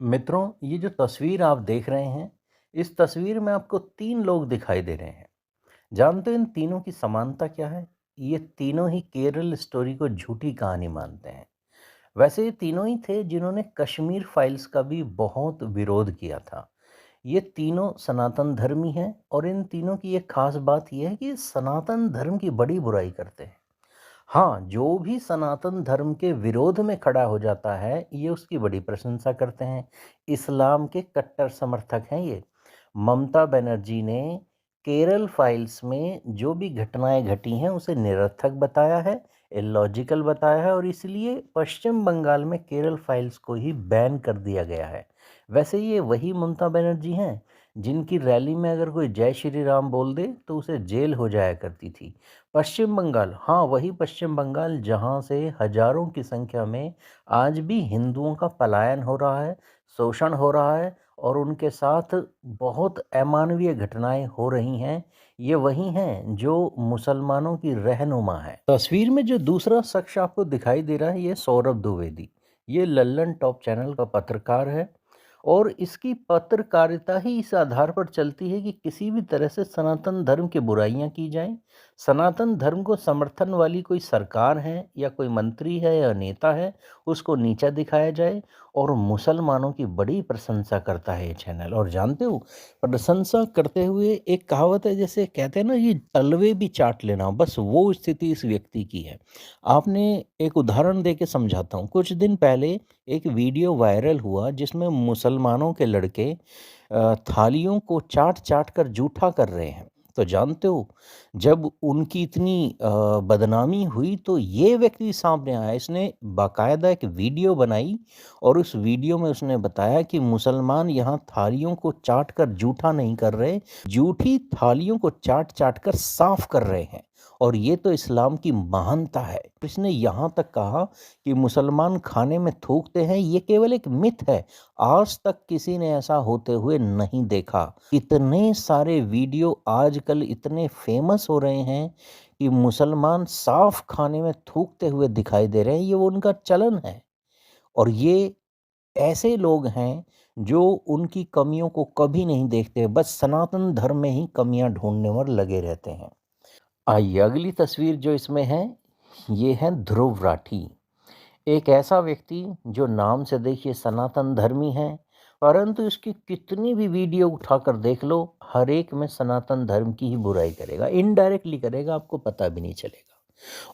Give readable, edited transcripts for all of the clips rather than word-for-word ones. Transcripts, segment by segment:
मित्रों, ये जो तस्वीर आप देख रहे हैं, इस तस्वीर में आपको 3 लोग दिखाई दे रहे हैं। जानते हो इन तीनों की समानता क्या है? ये तीनों ही केरल स्टोरी को झूठी कहानी मानते हैं। वैसे ये तीनों ही थे जिन्होंने कश्मीर फाइल्स का भी बहुत विरोध किया था। ये तीनों सनातन धर्मी हैं और इन तीनों की एक खास बात ये है कि सनातन धर्म की बड़ी बुराई करते हैं। हाँ, जो भी सनातन धर्म के विरोध में खड़ा हो जाता है, ये उसकी बड़ी प्रशंसा करते हैं। इस्लाम के कट्टर समर्थक हैं ये। ममता बनर्जी ने केरल फाइल्स में जो भी घटनाएँ घटी हैं, उसे निरर्थक बताया है, इलॉजिकल बताया है और इसलिए पश्चिम बंगाल में केरल फाइल्स को ही बैन कर दिया गया है। वैसे ये वही ममता बनर्जी हैं, जिनकी रैली में अगर कोई जय श्री राम बोल दे, तो उसे जेल हो जाया करती थी। पश्चिम बंगाल, हाँ, वही पश्चिम बंगाल जहाँ से हज़ारों की संख्या में आज भी हिंदुओं का पलायन हो रहा है, शोषण हो रहा है और उनके साथ बहुत अमानवीय घटनाएँ हो रही हैं। ये वही हैं जो मुसलमानों की रहनुमा हैं। तस्वीर में जो दूसरा शख्स आपको दिखाई दे रहा है, ये सौरभ द्विवेदी। ये लल्लन टॉप चैनल का पत्रकार है और इसकी पत्रकारिता ही इस आधार पर चलती है कि किसी भी तरह से सनातन धर्म की बुराइयां की जाएं, सनातन धर्म को समर्थन वाली कोई सरकार है या कोई मंत्री है या नेता है, उसको नीचा दिखाया जाए और मुसलमानों की बड़ी प्रशंसा करता है ये चैनल। और जानते हो, प्रशंसा करते हुए एक कहावत है, जैसे कहते हैं ना, ये तलवे भी चाट लेना, बस वो स्थिति इस व्यक्ति की है। आपने एक उदाहरण दे के समझाता हूँ। कुछ दिन पहले एक वीडियो वायरल हुआ जिसमें मुसलमानों के लड़के थालियों को चाट-चाट कर जूठा कर रहे हैं। तो जानते हो, जब उनकी इतनी बदनामी हुई तो ये व्यक्ति सामने आया, इसने बाकायदा एक वीडियो बनाई और उस वीडियो में उसने बताया कि मुसलमान यहाँ थालियों को चाट कर जूठा नहीं कर रहे, जूठी थालियों को चाट-चाट कर साफ कर रहे हैं और ये तो इस्लाम की महानता है। इसने यहाँ तक कहा कि मुसलमान खाने में थूकते हैं, ये केवल एक मिथ है। आज तक किसी ने ऐसा होते हुए नहीं देखा। इतने सारे वीडियो आजकल इतने फेमस हो रहे हैं कि मुसलमान साफ खाने में थूकते हुए दिखाई दे रहे हैं, ये वो उनका चलन है। और ये ऐसे लोग हैं जो उनकी कमियों को कभी नहीं देखते, बस सनातन धर्म में ही कमियां ढूंढने में लगे रहते हैं। आइए अगली तस्वीर जो इसमें है, ये है ध्रुव राठी। एक ऐसा व्यक्ति जो नाम से देखिए सनातन धर्मी है, परंतु इसकी कितनी भी वीडियो उठाकर देख लो, हर एक में सनातन धर्म की ही बुराई करेगा, इनडायरेक्टली करेगा, आपको पता भी नहीं चलेगा।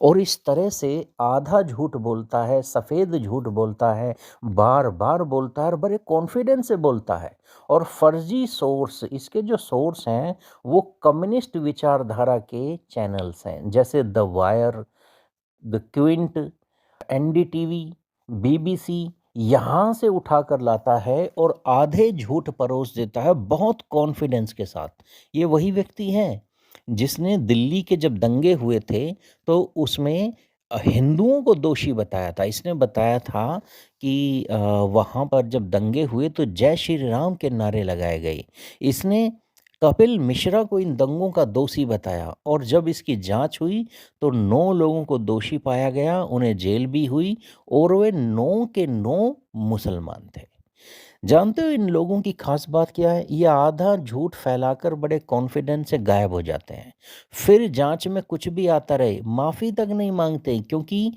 और इस तरह से आधा झूठ बोलता है, सफ़ेद झूठ बोलता है, बार-बार बोलता है और बड़े कॉन्फिडेंस से बोलता है। और फर्जी सोर्स, इसके जो सोर्स हैं, वो कम्युनिस्ट विचारधारा के चैनल्स हैं, जैसे the wire, the Quint, NDTV, BBC, यहाँ से उठाकर लाता है और आधे झूठ परोस देता है बहुत कॉन्फिडेंस के साथ। ये वही व्यक्ति है जिसने दिल्ली के जब दंगे हुए थे तो उसमें हिंदुओं को दोषी बताया था। इसने बताया था कि वहाँ पर जब दंगे हुए तो जय श्री राम के नारे लगाए गए। इसने कपिल मिश्रा को इन दंगों का दोषी बताया और जब इसकी जांच हुई तो 9 लोगों को दोषी पाया गया, उन्हें जेल भी हुई और वे 9 के 9 मुसलमान थे। जानते हो इन लोगों की खास बात क्या है? ये आधा झूठ फैलाकर बड़े कॉन्फिडेंस से गायब हो जाते हैं। फिर जांच में कुछ भी आता रहे, माफ़ी तक नहीं मांगते, क्योंकि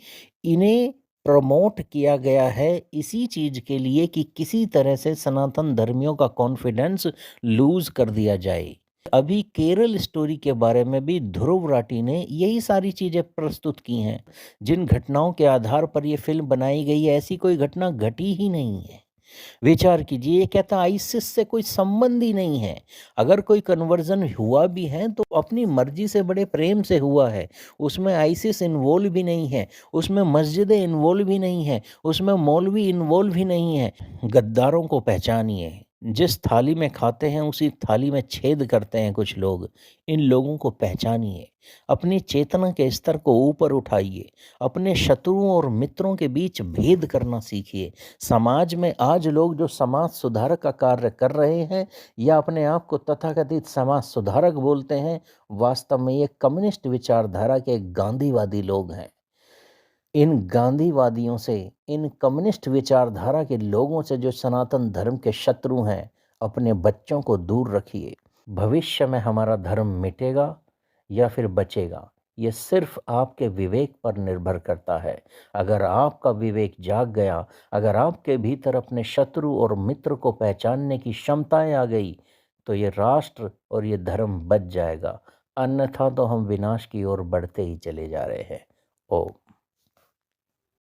इन्हें प्रमोट किया गया है इसी चीज़ के लिए कि किसी तरह से सनातन धर्मियों का कॉन्फिडेंस लूज़ कर दिया जाए। अभी केरल स्टोरी के बारे में भी ध्रुव राठी ने यही सारी चीज़ें प्रस्तुत की हैं। जिन घटनाओं के आधार पर ये फ़िल्म बनाई गई है, ऐसी कोई घटना घटी ही नहीं है। विचार कीजिए, ये कहता आईसिस से कोई संबंध ही नहीं है। अगर कोई कन्वर्जन हुआ भी है तो अपनी मर्जी से, बड़े प्रेम से हुआ है। उसमें आईसिस इन्वॉल्व भी नहीं है, उसमें मस्जिदें इन्वॉल्व भी नहीं है, उसमें मौलवी इन्वॉल्व भी नहीं है। गद्दारों को पहचानिए, जिस थाली में खाते हैं उसी थाली में छेद करते हैं कुछ लोग। इन लोगों को पहचानिए, अपनी चेतना के स्तर को ऊपर उठाइए, अपने शत्रुओं और मित्रों के बीच भेद करना सीखिए। समाज में आज लोग जो समाज सुधारक का कार्य कर रहे हैं या अपने आप को तथाकथित समाज सुधारक बोलते हैं, वास्तव में ये कम्युनिस्ट विचारधारा के गांधीवादी लोग हैं। इन गांधीवादियों से, इन कम्युनिस्ट विचारधारा के लोगों से जो सनातन धर्म के शत्रु हैं, अपने बच्चों को दूर रखिए। भविष्य में हमारा धर्म मिटेगा या फिर बचेगा, ये सिर्फ आपके विवेक पर निर्भर करता है। अगर आपका विवेक जाग गया, अगर आपके भीतर अपने शत्रु और मित्र को पहचानने की क्षमताएं आ गई, तो ये राष्ट्र और ये धर्म बच जाएगा। अन्यथा तो हम विनाश की ओर बढ़ते ही चले जा रहे हैं। ओम।